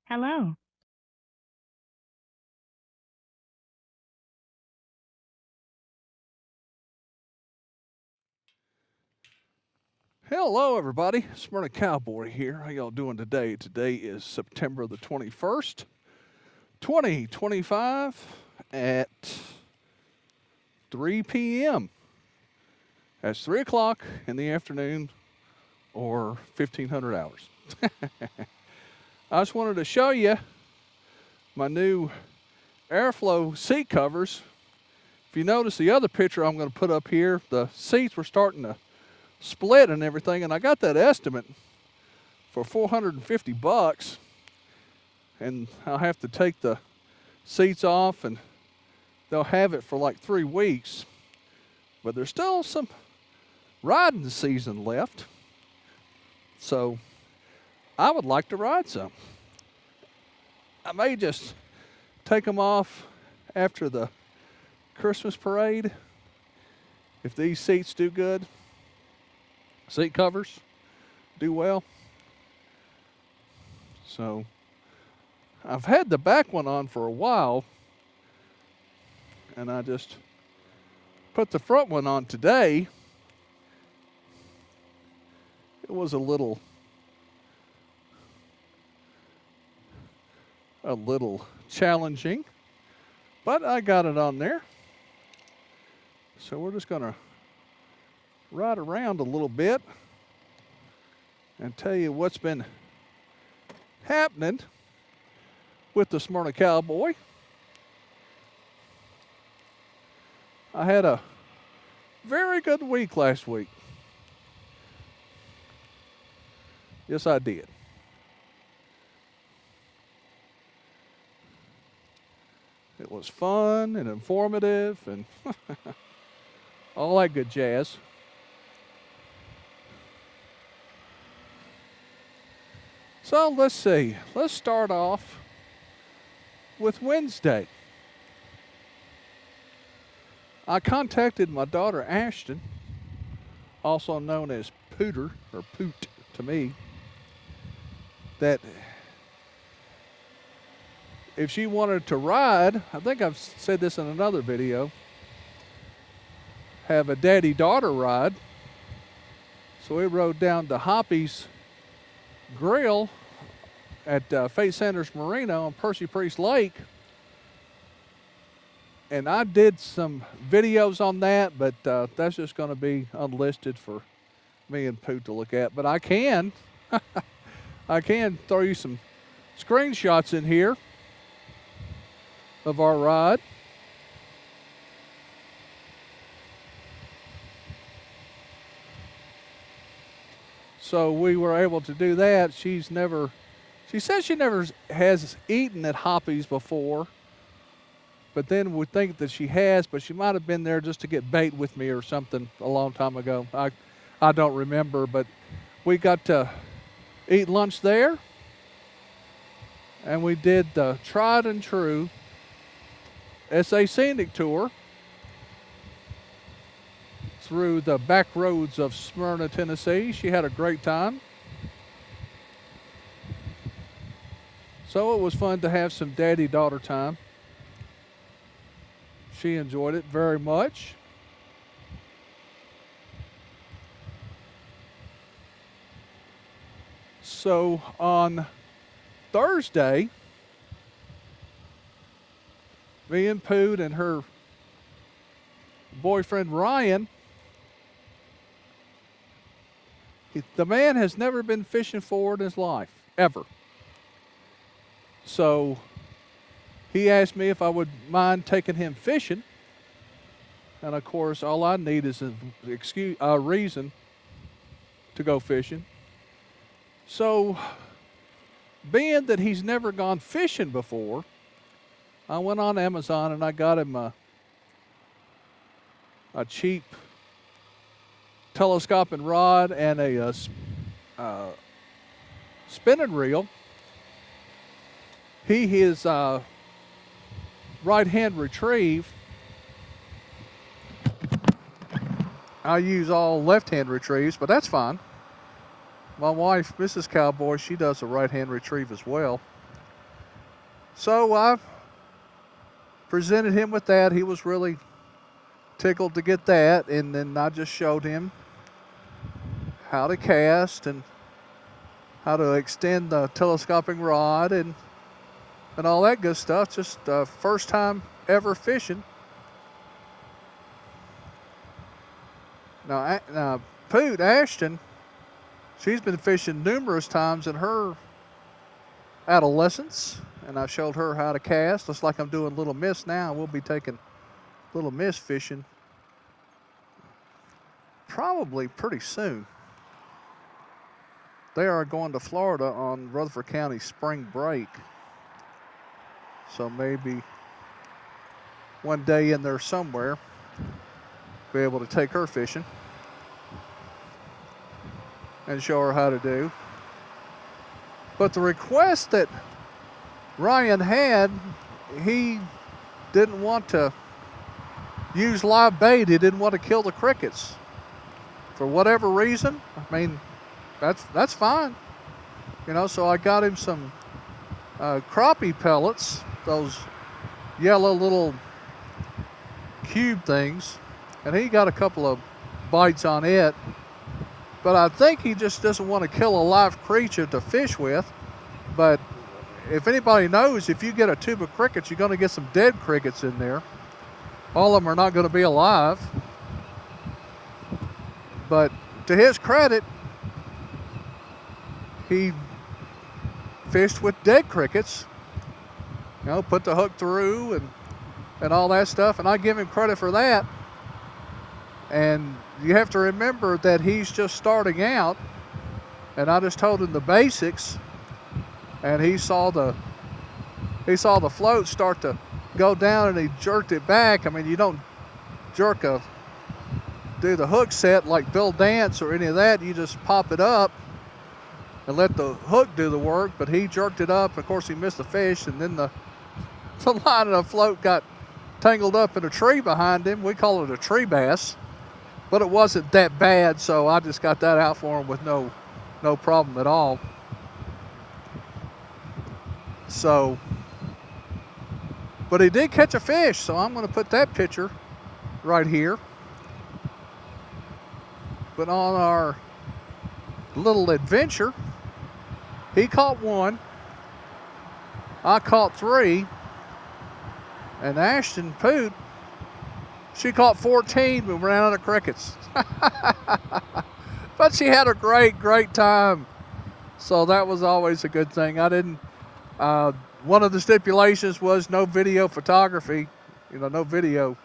Hello. Hello, everybody. Smyrna Cowboy here. How y'all doing today? Today is September the 21st, 2025 at 3 p.m. That's 3 o'clock in the afternoon or 1500 hours. I just wanted to show you my new airflow seat covers. If you notice the other picture I'm going to put up here, the seats were starting to split and everything, and I got that estimate for 450 bucks, and I'll have to take the seats off and they'll have it for like 3 weeks, but there's still some riding season left, so I would like to ride some. I may just take them off after the Christmas parade if these seats do good. Seat covers do well. So I've had the back one on for a while, and I just put the front one on today. It was a little challenging, but I got it on there. So we're just going to ride around a little bit and tell you what's been happening with the Smyrna Cowboy. I had a very good week last week. Yes, I did. It was fun and informative and all that good jazz. So let's see. Let's start off with Wednesday. I contacted my daughter Ashton, also known as Pooter, or Poot to me, that if she wanted to ride, I think I've said this in another video, have a daddy-daughter ride. So we rode down to Hoppy's Grill at Fate Sanders Marina on Percy Priest Lake. And I did some videos on that, but that's just going to be unlisted for me and Poot to look at. But I can throw you some screenshots in here of our ride. So we were able to do that. She says she never has eaten at Hoppy's before, but then would think that she has, but she might have been there just to get bait with me or something a long time ago. I don't remember, but we got to eat lunch there, and we did the tried and true SA Scenic Tour through the back roads of Smyrna, Tennessee. She had a great time. So it was fun to have some daddy-daughter time. She enjoyed it very much. So on Thursday, me and Poot and her boyfriend Ryan, the man has never been fishing forward in his life, ever. So he asked me if I would mind taking him fishing. And of course, all I need is a reason to go fishing. So being that he's never gone fishing before, I went on Amazon and I got him a cheap telescoping rod and a spinning reel. His right-hand retrieve, I use all left-hand retrieves, but that's fine. My wife, Mrs. Cowboy, she does a right-hand retrieve as well. So I presented him with that. He was really tickled to get that, and then I just showed him how to cast and how to extend the telescoping rod and all that good stuff. Just first time ever fishing. Now Poot Ashton, she's been fishing numerous times in her adolescence, and I showed her how to cast. Looks like I'm doing Little Miss now. We'll be taking Little Miss fishing probably pretty soon. They are going to Florida on Rutherford County spring break. So maybe one day in there somewhere, be able to take her fishing and show her how to do. But the request that Ryan had, he didn't want to use live bait. He didn't want to kill the crickets. For whatever reason, I mean, that's fine. You know, so I got him some crappie pellets, those yellow little cube things, and he got a couple of bites on it. But I think he just doesn't want to kill a live creature to fish with. But if anybody knows, if you get a tube of crickets, you're going to get some dead crickets in there. All of them are not going to be alive. But to his credit, he fished with dead crickets. You know, put the hook through and all that stuff. And I give him credit for that. And you have to remember that he's just starting out, and I just told him the basics, and he saw the float start to go down, and he jerked it back. I mean, you don't do the hook set like Bill Dance or any of that. You just pop it up and let the hook do the work. But he jerked it up. Of course, he missed the fish, and then the line of the float got tangled up in a tree behind him. We call it a tree bass. But it wasn't that bad, so I just got that out for him with no problem at all. So, but he did catch a fish, so I'm going to put that picture right here. But on our little adventure, he caught one, I caught 3, and Ashton Poot, she caught 14, but ran out of crickets. But she had a great time. So that was always a good thing. I didn't, one of the stipulations was no video photography, you know, no video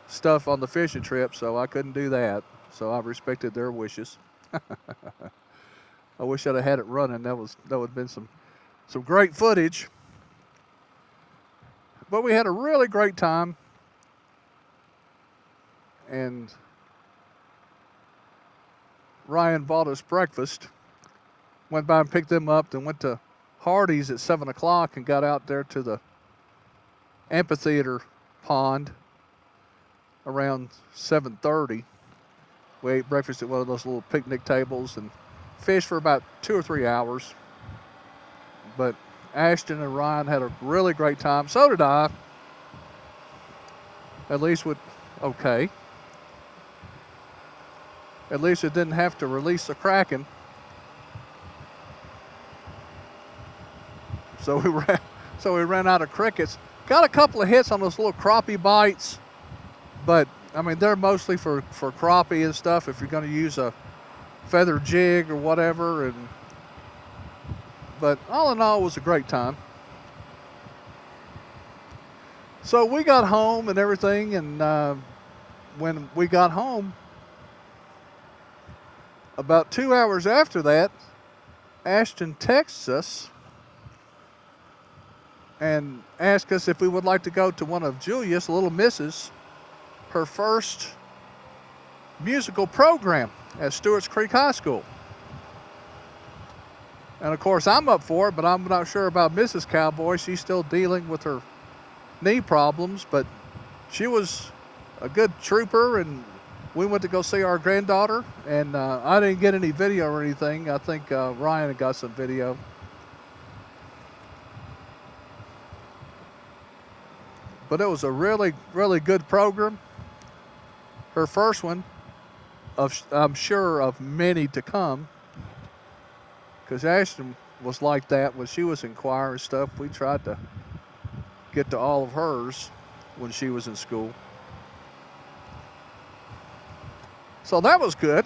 stuff on the fishing trip, so I couldn't do that. So I respected their wishes. I wish I'd have had it running. That would have been some great footage. But we had a really great time. And Ryan bought us breakfast, went by and picked them up, then went to Hardee's at 7 o'clock and got out there to the amphitheater pond around 7:30. We ate breakfast at one of those little picnic tables and fished for about 2 or 3 hours. But Ashton and Ryan had a really great time. So did I. At least okay. At least it didn't have to release the Kraken. So we ran out of crickets. Got a couple of hits on those little crappie bites, but I mean they're mostly for crappie and stuff. If you're going to use a feather jig or whatever, but all in all, it was a great time. So we got home and everything, and when we got home, about 2 hours after that, Ashton texts us and asked us if we would like to go to one of Julia's, Little Miss's, her first musical program at Stewart's Creek High School. And of course, I'm up for it, but I'm not sure about Mrs. Cowboy. She's still dealing with her knee problems, but she was a good trooper, and we went to go see our granddaughter, and I didn't get any video or anything. I think Ryan had got some video. But it was a really, really good program. Her first one, I'm sure, of many to come. Because Ashton was like that when she was in choir and stuff. We tried to get to all of hers when she was in school. So that was good.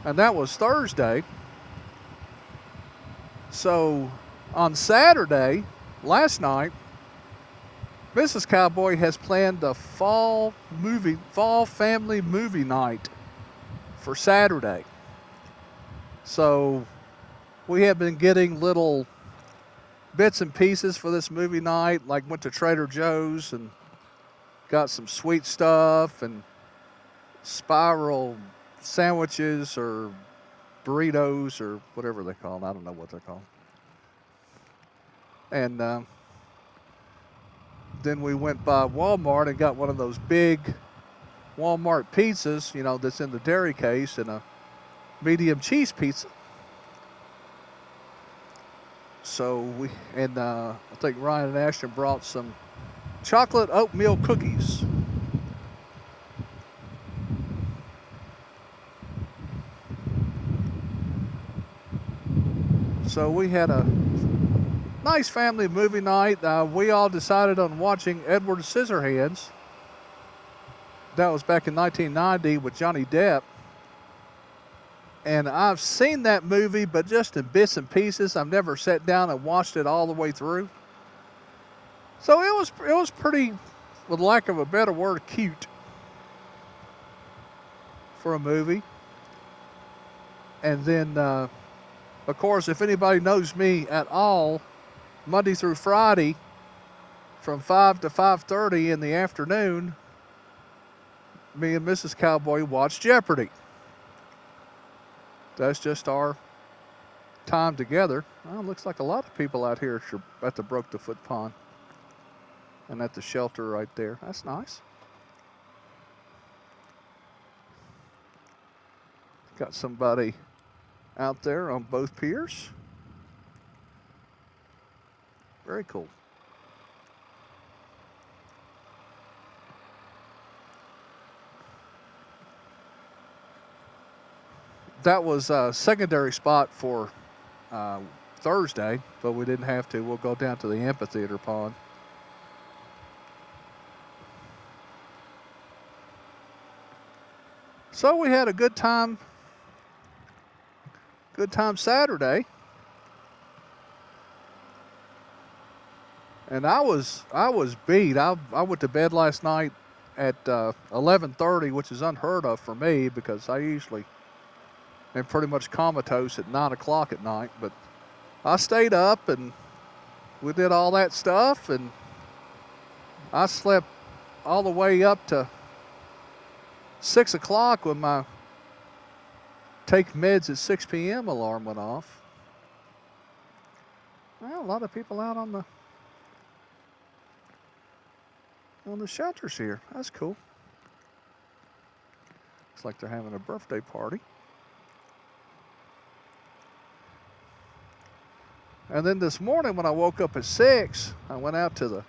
And that was Thursday. So on Saturday, last night, Mrs. Cowboy has planned a fall family movie night for Saturday. So we have been getting little bits and pieces for this movie night, like went to Trader Joe's and got some sweet stuff and spiral sandwiches or burritos or whatever they call them. I don't know what they're called. And then we went by Walmart and got one of those big Walmart pizzas, you know, that's in the dairy case, and a medium cheese pizza. So I think Ryan and Ashton brought some chocolate oatmeal cookies. So we had a nice family movie night. We all decided on watching Edward Scissorhands. That was back in 1990 with Johnny Depp. And I've seen that movie, but just in bits and pieces. I've never sat down and watched it all the way through. So it was pretty, with lack of a better word, cute for a movie. And then, of course, if anybody knows me at all, Monday through Friday, from 5 to 5:30 in the afternoon, me and Mrs. Cowboy watch Jeopardy. That's just our time together. Well, it looks like a lot of people out here at the Broke the Foot Pond and at the shelter right there. That's nice. Got somebody out there on both piers. Very cool. That was a secondary spot for Thursday, but we didn't have to. We'll go down to the amphitheater pond. So we had a good time. Good time Saturday. And I was beat. I went to bed last night at 11:30, which is unheard of for me because I usually am pretty much comatose at 9 o'clock at night. But I stayed up and we did all that stuff, and I slept all the way up to 6 o'clock when my take meds at 6 p.m. alarm went off. Well, a lot of people out on the shelters here. That's cool. Looks like they're having a birthday party. And then this morning when I woke up at 6, I went out to the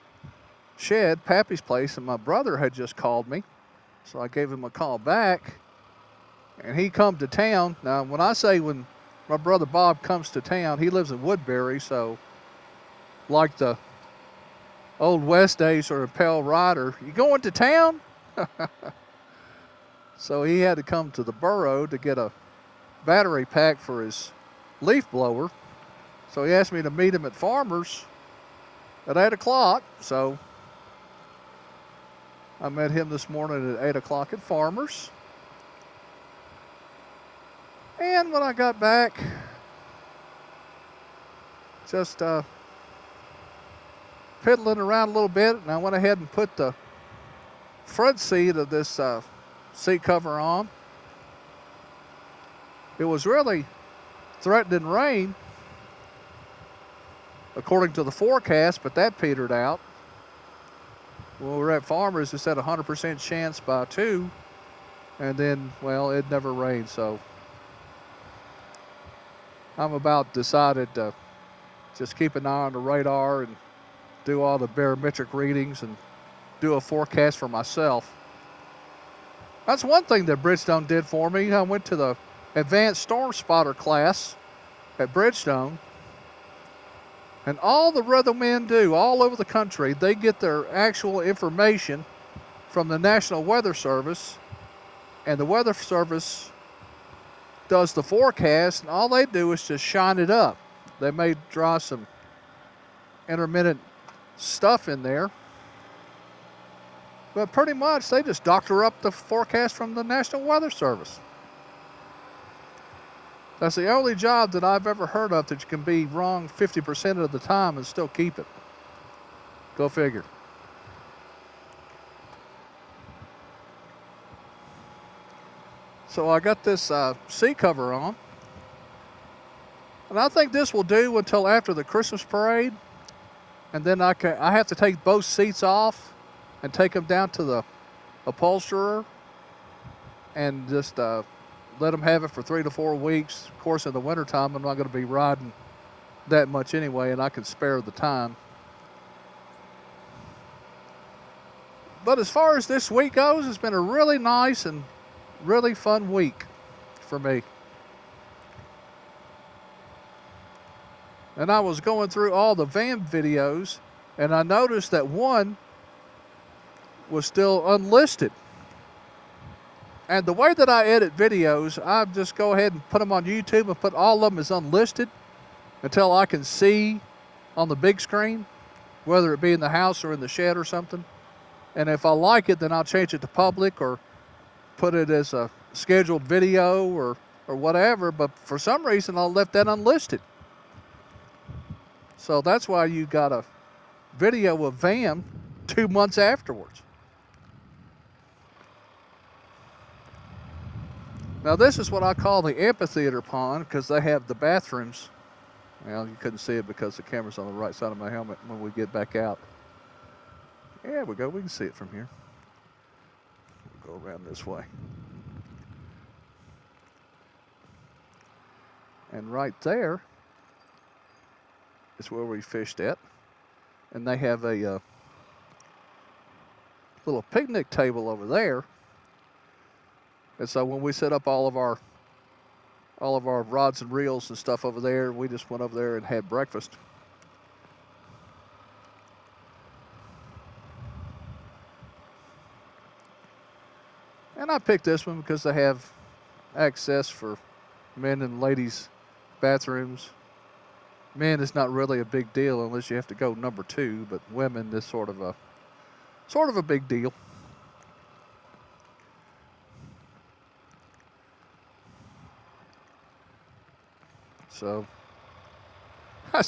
shed, Pappy's place, and my brother had just called me. So I gave him a call back, and he come to town. Now, when I say when my brother Bob comes to town, he lives in Woodbury, so like the Old West days or a Pale Rider, you going to town? So he had to come to the borough to get a battery pack for his leaf blower. So he asked me to meet him at Farmer's at 8 o'clock. So I met him this morning at 8 o'clock at Farmer's. And when I got back, just piddling around a little bit, and I went ahead and put the front seat of this seat cover on. It was really threatening rain, according to the forecast, but that petered out. When we were at Farmers, it said 100% chance by 2, and then, well, it never rained, so I'm about decided to just keep an eye on the radar and do all the barometric readings and do a forecast for myself. That's one thing that Bridgestone did for me. I went to the Advanced Storm Spotter class at Bridgestone, and all the weathermen do all over the country, they get their actual information from the National Weather Service, and the Weather Service does the forecast, and all they do is just shine it up. They may draw some intermittent stuff in there, but pretty much they just doctor up the forecast from the National Weather Service. That's the only job that I've ever heard of that you can be wrong 50% of the time and still keep it. Go figure. So I got this seat cover on. And I think this will do until after the Christmas parade. And then I have to take both seats off and take them down to the upholsterer and just let them have it for 3 to 4 weeks. Of course, in the wintertime, I'm not going to be riding that much anyway, and I can spare the time. But as far as this week goes, it's been a really nice and really fun week for me. And I was going through all the van videos, and I noticed that one was still unlisted. And the way that I edit videos, I just go ahead and put them on YouTube and put all of them as unlisted until I can see on the big screen, whether it be in the house or in the shed or something. And if I like it, then I'll change it to public or put it as a scheduled video or whatever. But for some reason, I left that unlisted. So that's why you got a video of van 2 months afterwards. Now this is what I call the amphitheater pond because they have the bathrooms. Well, you couldn't see it because the camera's on the right side of my helmet when we get back out. There we go, we can see it from here. We'll go around this way. And right there is where we fished at. And they have a little picnic table over there. And so when we set up all of our rods and reels and stuff over there, we just went over there and had breakfast. And I picked this one because they have access for men and ladies' bathrooms. Men is not really a big deal unless you have to go number 2, but women is sort of a big deal. So, I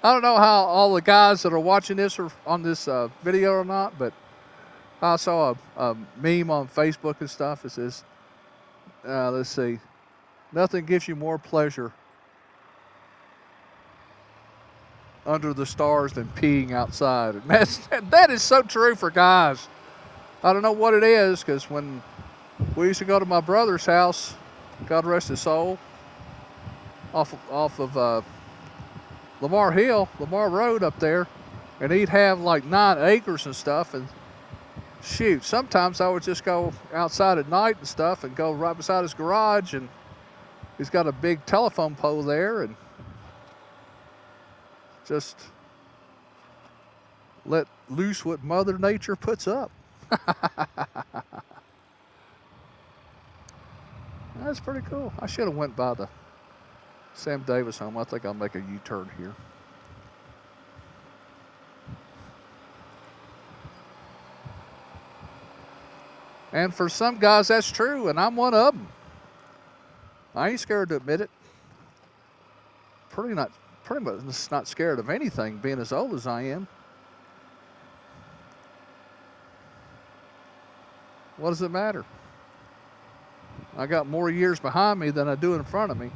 don't know how all the guys that are watching this are on this video or not, but I saw a meme on Facebook and stuff. It says, let's see, nothing gives you more pleasure under the stars than peeing outside. And that is so true for guys. I don't know what it is, because when we used to go to my brother's house, God rest his soul, off of Lamar Road up there, and he'd have like 9 acres and stuff, and shoot, sometimes I would just go outside at night and stuff and go right beside his garage, and he's got a big telephone pole there, and just let loose what Mother Nature puts up. That's pretty cool. I should have went by the Sam Davis home. I think I'll make a U-turn here. And for some guys, that's true, and I'm one of them. I ain't scared to admit it. Pretty much not scared of anything, being as old as I am. What does it matter? I got more years behind me than I do in front of me.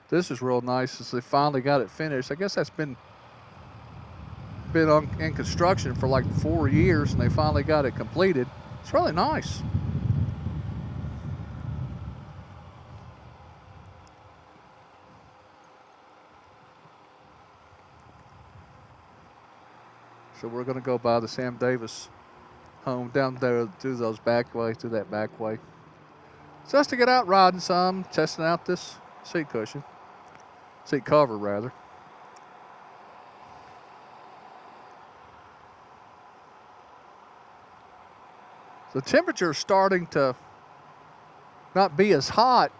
This is real nice as they finally got it finished. I guess that's been in construction for like 4 years, and they finally got it completed. It's really nice. So we're going to go by the Sam Davis home down there through those back way, through that back way. Just to get out riding some, testing out this seat cover rather. The temperature is starting to not be as hot,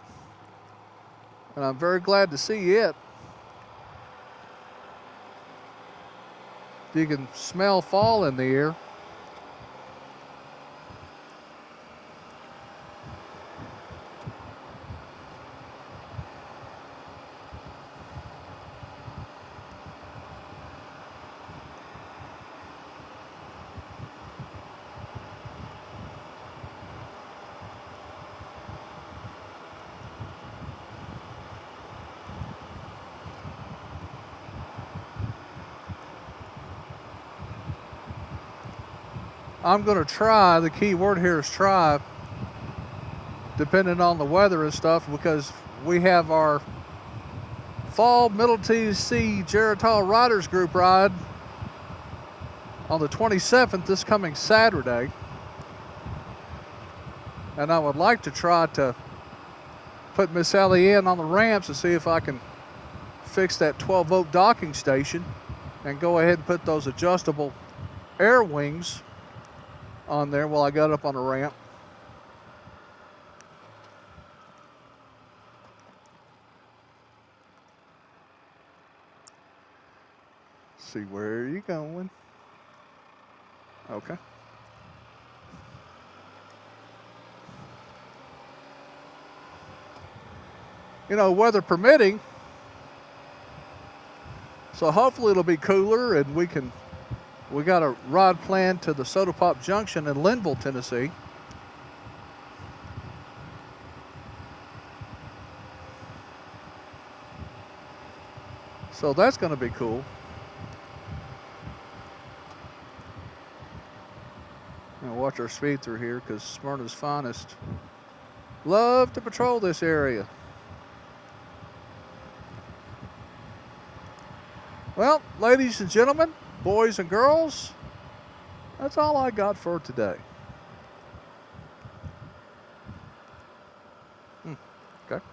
and I'm very glad to see it. You can smell fall in the air. I'm going to try, the key word here is try, depending on the weather and stuff, because we have our fall Middle Tennessee Geritol Riders Group ride on the 27th, this coming Saturday. And I would like to try to put Miss Ellie in on the ramps and see if I can fix that 12-volt docking station and go ahead and put those adjustable air wings on there while I got up on the ramp. See, where are you going? Okay. You know, weather permitting, so hopefully it'll be cooler and we got a ride planned to the Soda Pop Junction in Linville, Tennessee. So that's going to be cool. Now watch our speed through here, because Smyrna's finest love to patrol this area. Well, ladies and gentlemen, boys and girls, that's all I got for today. Okay.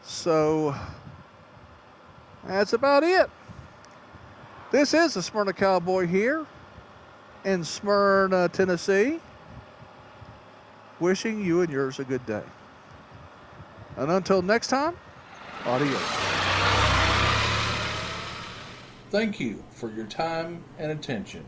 So that's about it. This is the Smyrna Cowboy here in Smyrna, Tennessee, wishing you and yours a good day. And until next time, adios. Thank you for your time and attention.